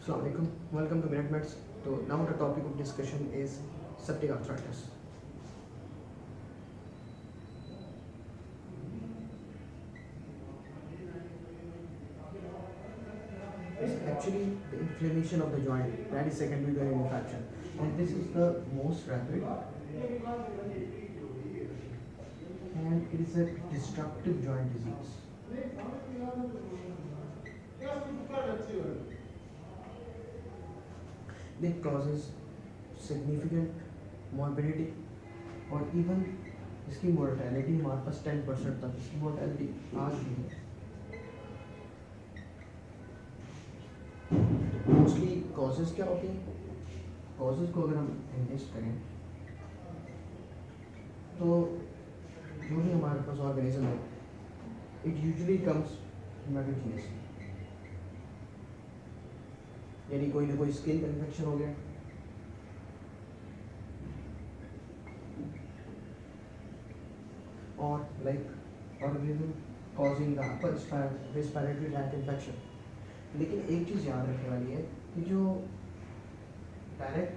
Assalamu alaikum. Welcome to MBBS. So now the topic of discussion is septic arthritis. It's actually the inflammation of the joint that is secondary to an infection, and this is the most rapid, and it is a destructive joint disease. It causes significant morbidity और even इसकी mortality हमारे पास 10% तक इसकी mortality आज भी है. Mostly causes क्या होती हैं? Causes को अगर हम enlist करें तो जो भी हमारे पास organism है, it usually comes mutageneously. यानी कोई ना कोई स्किन का इन्फेक्शन हो गया, और like organism causing the upper respiratory tract infection. लेकिन एक चीज़ याद रखने वाली है कि जो डायरेक्ट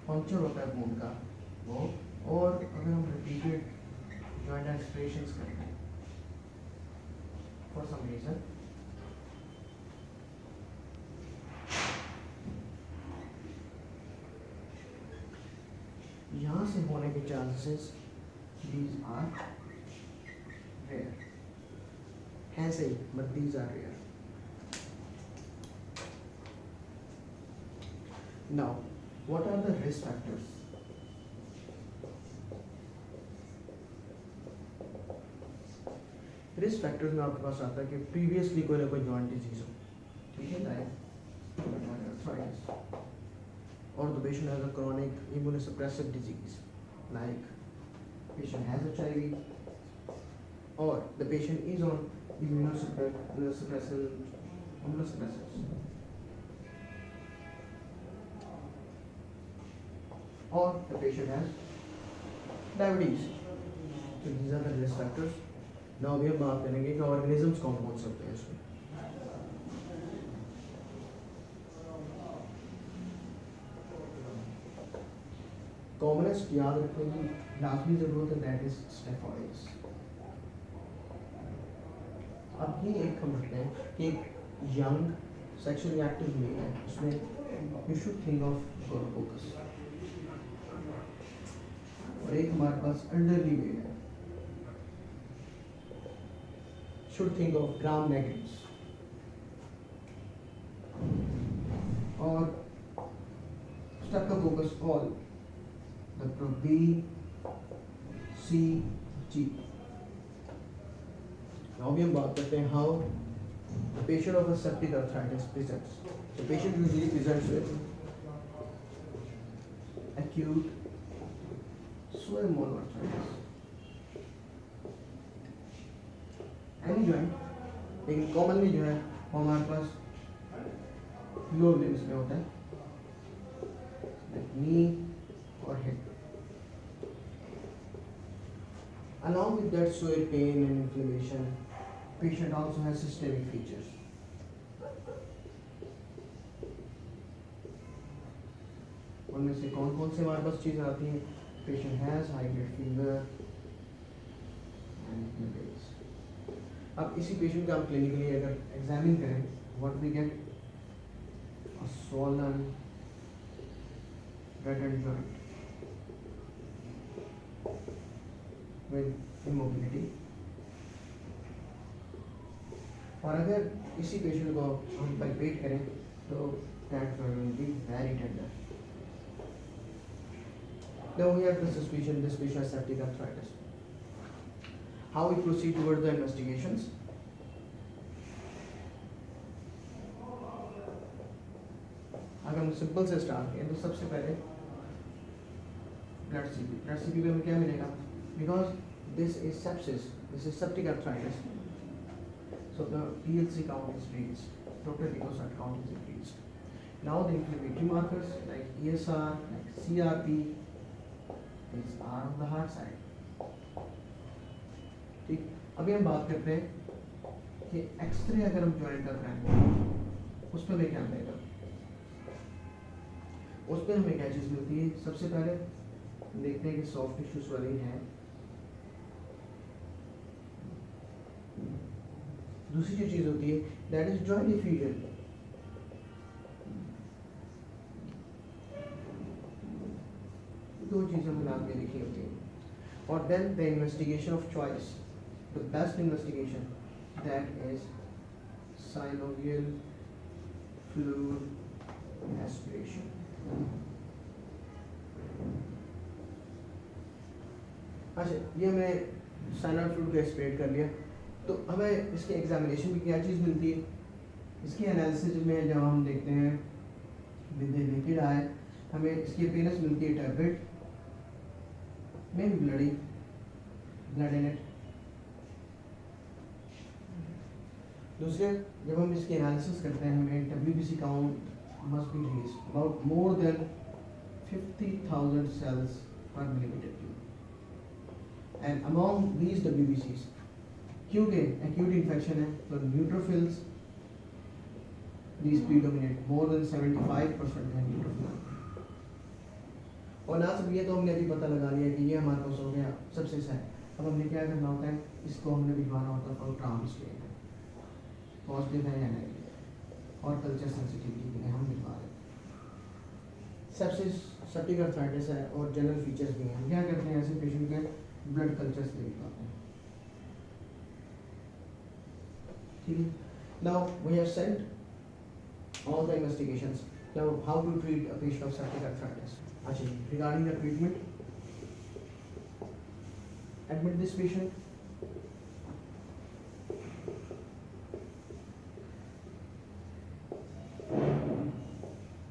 पंक्चर होता है वूंड का वो, और अगर हम रिपीटेड जॉइंट एक्सप्रेशंस करते हैं फॉर सम रीजन, यहाँ से होने के चांसेस these are rare. हैं सही, but these are rare. Now, what are the risk factors? Risk factors में आपके पास आता है कि प्रीवियसली कोई ना कोई जॉइंट डिजीज हो, ठीक है, like arthritis, or the patient has a chronic immunosuppressive disease like patient has HIV, or the patient is on immunosuppressives, or the patient has diabetes. So these are the risk factors. Now we are बात करेंगे कि organisms कौन कौन से होते हैं इसमें. Commonest याद रखने की लाजमी ज़रूरत है, दैट इज स्टेफॉइड्स. अब ये एक हम रखते हैं कि एक यंग सेक्सुअली एक्टिव मेल है, उसमें you should think of gonococcus, और एक हमारे पास एल्डरली मेल है, should think of gram negatives, और streptococcus all B, C, G. Now we हम बात करते हैं how the patient of a septic arthritis presents. The patient usually presents with acute swollen monoarthritis. Any joint, लेकिन commonly जो है वो हमारे पास lower limbs में होता है, like knee or hip. Along with that severe pain and inflammation, patient also has systemic features. उनमें से कौन कौन से हमारे पास चीज़ें आती हैं? Patient has high grade fever and malaise. अब इसी पेशेंट का हम क्लिनिकली अगर एग्जामिन करें, what we get? A swollen reddened joint with immobility. और अगर इसी पेशेंट को हम palpate करें तो that will be very tender. Now we have the suspicion this patient has septic arthritis. How we proceed towards the investigations? अगर हम simple से स्टार्ट करें तो सबसे पहले ब्लड सीपी पे हमें क्या मिलेगा? Because this is sepsis, this is septic arthritis, so the PLC count is raised, total leukocyte count is increased. Now the inflammatory markers like ESR, like CRP, these are on the hard side. ठीक, अभी हम बात करते हैं कि x ray अगर हम join कर रहे हैं उस पर हमें क्या मिलेगा? उस पर हमें क्या चीज़ मिलती है? सबसे पहले देखते हैं कि सॉफ्ट टिश्यू स्वेलिंग है। दूसरी जो चीज़ होती है दैट इज जॉइंट डिफ्यूजन। दो चीज़ें मिला के लिखी होती हैं। और then the investigation of choice, the best investigation that is synovial fluid aspiration। अच्छा, ये हमने साइनोवियल फ्लूइड को एस्पिरेट कर लिया, तो हमें इसके एग्जामिनेशन की क्या चीज़ मिलती है? इसकी एनालिसिस में जब हम देखते हैं विद द नेकेड आई, हमें इसकी अपीयरेंस मिलती है टैबलेट में ब्लड इन इट। दूसरे, जब हम इसकी एनालिसिस करते हैं हमें WBC count must be reached about more than 50,000 cells per millimeter cube। And among these WBCs, क्योंकि एक्यूट इन्फेक्शन है तो neutrophils these predominate, more than 75% है न्यूट्रोफिल। और ना सब ये तो हमने अभी पता लगा लिया कि ये हमारे पास हो गया सबसे है। अब हमने क्या करना होता है, इसको हमने भिजवाना होता है फॉर ट्रांसलेट, पॉजिटिव है या नेगेटिव, और कल्चर सेंसिटिविटी के लिए हम भिजवा रहे हैं। सेप्सिस, सेप्टिक अर्थराइटिस है और जनरल फीचर्स भी हैं। हम क्या करते हैं, ऐसे पेशेंट के ब्लड कल्चर्स ले भिजवाते हैं। ठीक है, now we have sent all the investigations. Now, how to treat a patient of septic arthritis? Actually, regarding the treatment, admit this patient.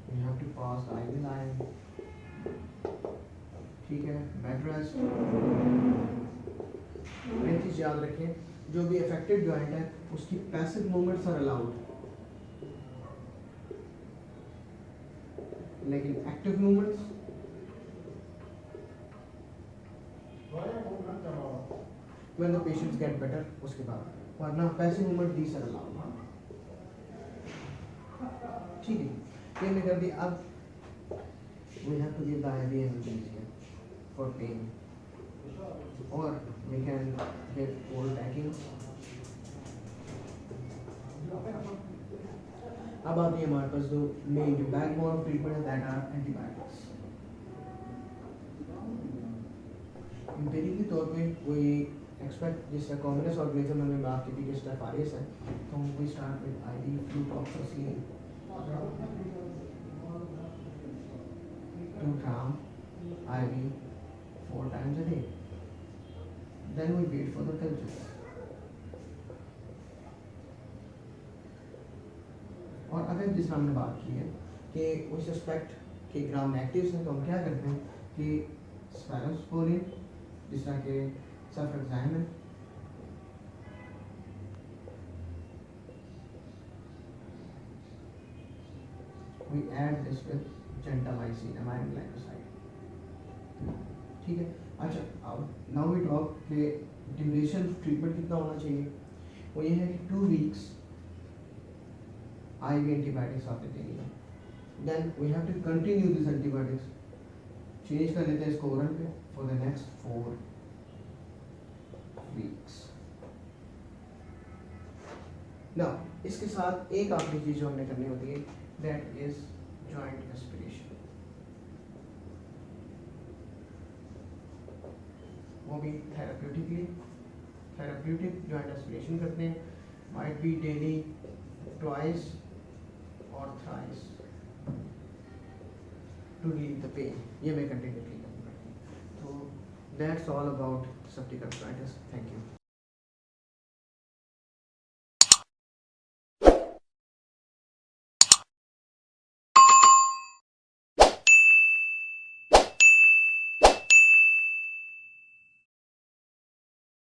You have to pass the IV line. ठीक है, bed rest. एक चीज याद रखें, जो भी affected joint है, उसकी passive movements are allowed. लेकिन active movements when the patients get better उसके बाद, वरना passive movement these are allowed. ठीक है, ये हमने कर दिया। अब we have to give the IV analgesia for pain, or we can give cold packing। अब आती है हमारे पास जो मेन जो बैकबोन ऑफ ट्रीटमेंट है दैट आर एंटीबायोटिक्स। एम्पिरिकली तौर पे कोई एक्सपेक्ट जिसका कॉमनेस ऑर्गेनिज्म में बात की थी कि स्टेफ आरएस है, तो we start with IV flucloxacillin 2 gram IV 4 times a day। Then we wait for the cultures। और अगर जिस तरह हमने बात की है कि वी सस्पेक्ट कि ग्राम नेगेटिव्स हैं, तो हम क्या करते हैं कि स्फेरोस्पोरिन, जिस तरह के सल्फेक्साइन है, we add this with gentamicin amine glycoside। ठीक है, अच्छा अब नाउ वी टॉक कि ड्यूरेशन ट्रीटमेंट कितना होना चाहिए। वो ये है कि 2 weeks IV antibiotics आपने देनी है। Then we have to continue these antibiotics, change कर लेते हैं इसको ओरल पे for the next 4 weeks। Now इसके साथ एक आखिरी चीज जो हमने करनी होती है that is joint aspiration। वो भी थेराप्यूटिक joint aspiration करते हैं, might be daily, twice or thrice to relieve the pain। ये मैं कंटिन्यूटी करूँगा। तो that's all about septic arthritis। Thank you।